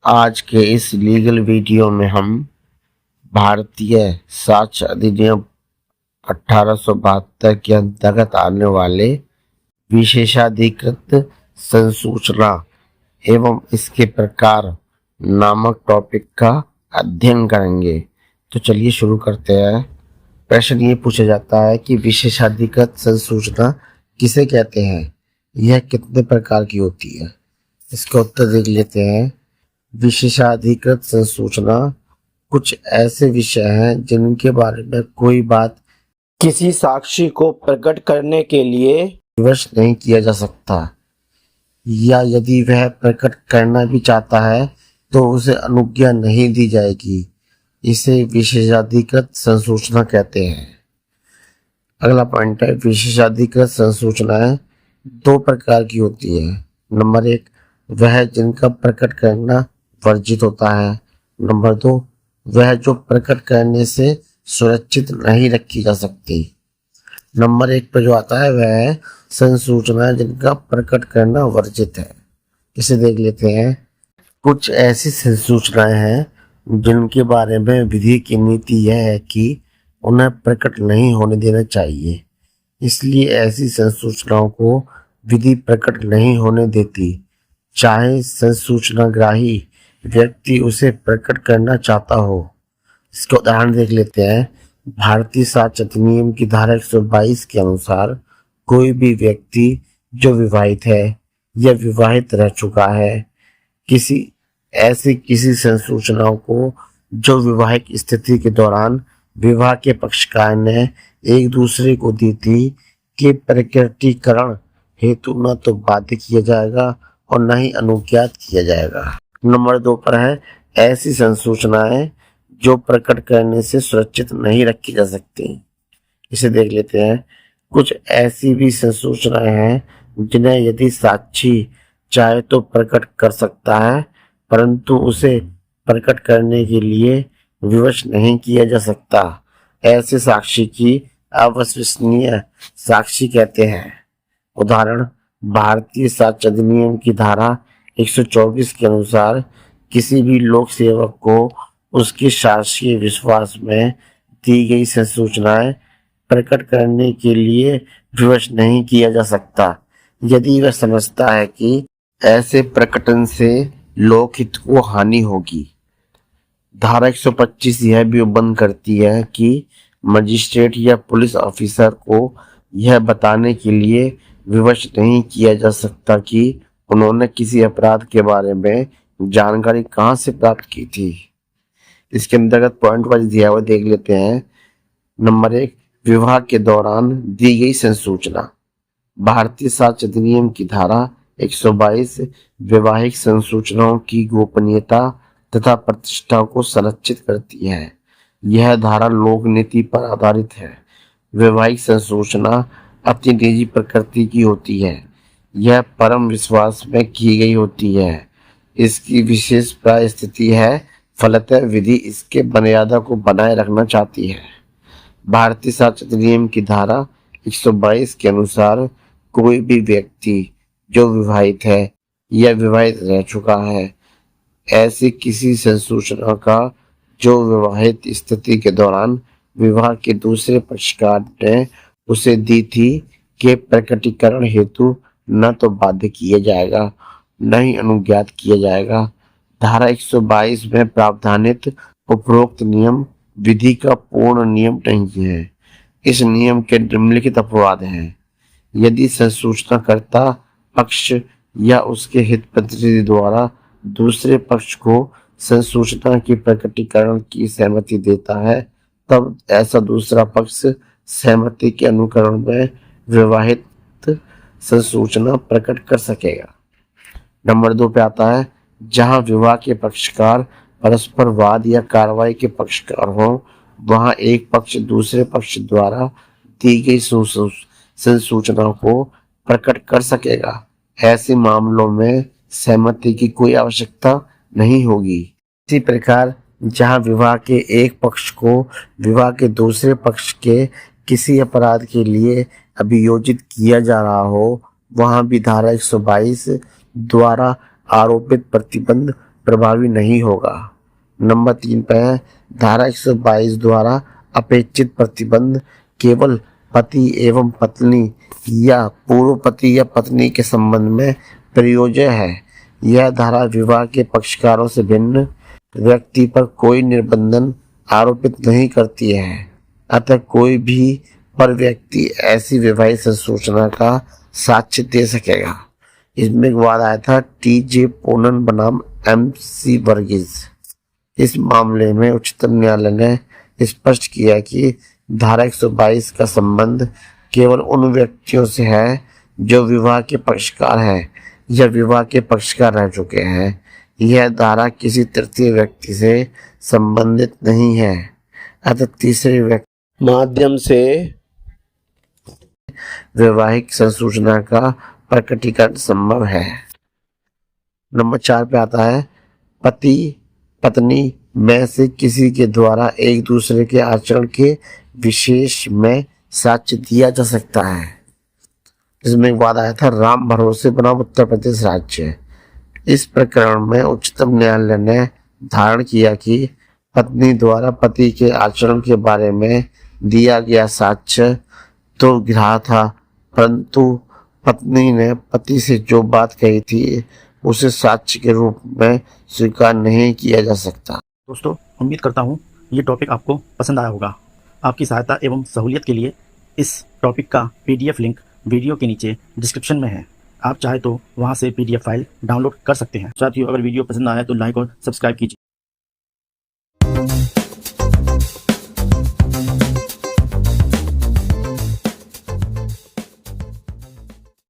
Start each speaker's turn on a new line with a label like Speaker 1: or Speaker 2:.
Speaker 1: आज के इस लीगल वीडियो में हम भारतीय साक्ष्य अधिनियम 1872 के अंतर्गत आने वाले विशेषाधिकृत संसूचना एवं इसके प्रकार नामक टॉपिक का अध्ययन करेंगे। तो चलिए शुरू करते हैं। प्रश्न ये पूछा जाता है कि विशेषाधिकृत संसूचना किसे कहते हैं, यह कितने प्रकार की होती है। इसका उत्तर देख लेते हैं। विशेषाधिकृत संसूचना कुछ ऐसे विषय हैं जिनके बारे में कोई बात किसी साक्षी को प्रकट करने के लिए विवश नहीं किया जा सकता, या यदि वह प्रकट करना भी चाहता है तो उसे अनुज्ञा नहीं दी जाएगी। इसे विशेषाधिकृत संसूचना कहते हैं। अगला पॉइंट है, विशेषाधिकृत संसूचनाएं दो प्रकार की होती है। नंबर 1, वह जिनका प्रकट करना वर्जित होता है। नंबर 2, वह जो प्रकट करने से सुरक्षित नहीं रखी जा सकती। नंबर 1 पर जो आता है वह है संसूचनाएं जिनका प्रकट करना वर्जित है। इसे देख लेते हैं। कुछ ऐसी संसूचनाएं हैं जिनके बारे में विधि की नीति यह है कि उन्हें प्रकट नहीं होने देना चाहिए, इसलिए ऐसी संसूचनाओं को विधि प्रकट नहीं होने देती, चाहे संसूचनाग्राही व्यक्ति उसे प्रकट करना चाहता हो। इसका उदाहरण देख लेते हैं। भारतीय साक्ष्य अधिनियम की धारा 122 के अनुसार कोई भी व्यक्ति जो विवाहित है या विवाहित रह चुका है, किसी संसूचनाओं को जो विवाहिक स्थिति के दौरान विवाह के पक्षकार ने एक दूसरे को दी थी के प्रकटीकरण हेतु न तो बाध्य किया जाएगा और न ही अनुज्ञात किया जाएगा। नंबर 2 पर है ऐसी संसूचनाएं जो प्रकट करने से सुरक्षित नहीं रखी जा सकती। इसे देख लेते हैं। कुछ ऐसी भी संसूचनाएं हैं जिन्हें यदि साक्षी चाहे तो प्रकट कर सकता है, परंतु उसे प्रकट करने के लिए विवश नहीं किया जा सकता। ऐसे साक्षी की अविश्वसनीय साक्षी कहते हैं। उदाहरण, भारतीय साक्ष्य अधिनियम की धारा 124 के अनुसार किसी भी लोक सेवक को उसके शासकीय विश्वास में दी गई संसूचनाएं प्रकट करने के लिए विवश नहीं किया जा सकता, यदि वह समझता है कि ऐसे प्रकटन से लोकहित को हानि होगी। धारा 125 यह भी उपबंध करती है कि मजिस्ट्रेट या पुलिस ऑफिसर को यह बताने के लिए विवश नहीं किया जा सकता कि उन्होंने किसी अपराध के बारे में जानकारी कहां से प्राप्त की थी। इसके अंतर्गत पॉइंट वाइज दिया हुआ देख लेते हैं। नंबर 1, विवाह के दौरान दी गई संसूचना। भारतीय साक्ष्य अधिनियम की धारा 122 वैवाहिक संसूचनाओं की गोपनीयता तथा प्रतिष्ठा को संरक्षित करती है। यह धारा लोक नीति पर आधारित है। वैवाहिक संसूचना अपनी निजी प्रकृति की होती है। यह परम विश्वास में की गई होती है। इसकी विशेष प्राय स्थिति है, फलतः विधि इसके मर्यादा को बनाए रखना चाहती है। भारतीय साक्ष्य अधिनियम की धारा 122 के अनुसार कोई भी व्यक्ति जो विवाहित है या विवाहित रह चुका है, ऐसी किसी संसूचना का जो विवाहित स्थिति के दौरान विवाह के दूसरे पक्षकार ने उसे दी थी के प्रकटीकरण हेतु न तो बाध्य किया जाएगा न ही अनुज्ञात किया जाएगा। धारा 122 में प्रावधानित उपरोक्त नियम विधि का पूर्ण नियम नहीं है। इस नियम के निम्नलिखित अपवाद हैं। यदि संसूचनाकर्ता पक्ष या उसके हित प्रतिनिधि द्वारा दूसरे पक्ष को संसूचना के प्रकटीकरण की सहमति देता है, तब ऐसा दूसरा पक्ष सहमति के अनुकरण में विवाहित संसूचना प्रकट कर सकेगा। नंबर 2 पे आता है, जहां विवाह के पक्षकार परस्पर वाद या कार्रवाई के पक्षकार हो, वहां एक पक्ष दूसरे पक्ष द्वारा दी गई संसूचना को प्रकट कर सकेगा। ऐसे मामलों में सहमति की कोई आवश्यकता नहीं होगी। इसी प्रकार जहां विवाह के एक पक्ष को विवाह के दूसरे पक्ष के किसी अपराध के लिए अभियोजित किया जा रहा हो, वहां भी धारा 122 द्वारा आरोपित प्रतिबंध प्रभावी नहीं होगा। नंबर 3 पे है धारा 122 द्वारा अपेक्षित प्रतिबंध केवल पति एवं पत्नी या पूर्व पति या पत्नी के संबंध में प्रयोज्य है। यह धारा विवाह के पक्षकारों से भिन्न व्यक्ति पर कोई निर्बंधन आरोपित नहीं करती है। अतः कोई भी पर व्यक्ति ऐसी वैवाहिक संसूचना का साक्ष्य दे सकेगा। इसमें एक वाद आया था टी.जे. पोनन बनाम एम.सी. वर्गीस। इस मामले में उच्चतम न्यायालय ने स्पष्ट किया कि धारा 122 का संबंध केवल उन व्यक्तियों से है जो विवाह के पक्षकार हैं या विवाह के पक्षकार रह चुके हैं। यह धारा किसी तृतीय व्यक्ति से संबंधित नहीं है। अतः तीसरे व्यक्ति माध्यम से वैवाहिक संसूचना का प्रकटीकरण संभव है। नंबर 4 पे आता है पति पत्नी में से किसी के द्वारा एक दूसरे के आचरण के विशेष में साक्ष्य दिया जा सकता है। इसमें एक वाद आया था राम भरोसे बनाम उत्तर प्रदेश राज्य। इस प्रकरण में उच्चतम न्यायालय ने धारण किया कि पत्नी द्वारा पति के आचरण के बारे में दिया गया साक्ष्य तो ग्राह्य था, परंतु पत्नी ने पति से जो बात कही थी उसे साक्ष्य के रूप में स्वीकार नहीं किया जा सकता।
Speaker 2: दोस्तों, उम्मीद करता हूँ ये टॉपिक आपको पसंद आया होगा। आपकी सहायता एवं सहूलियत के लिए इस टॉपिक का PDF लिंक वीडियो के नीचे डिस्क्रिप्शन में है। आप चाहे तो वहाँ से PDF फाइल डाउनलोड कर सकते हैं। साथियों, अगर वीडियो पसंद आया तो लाइक और सब्सक्राइब कीजिए।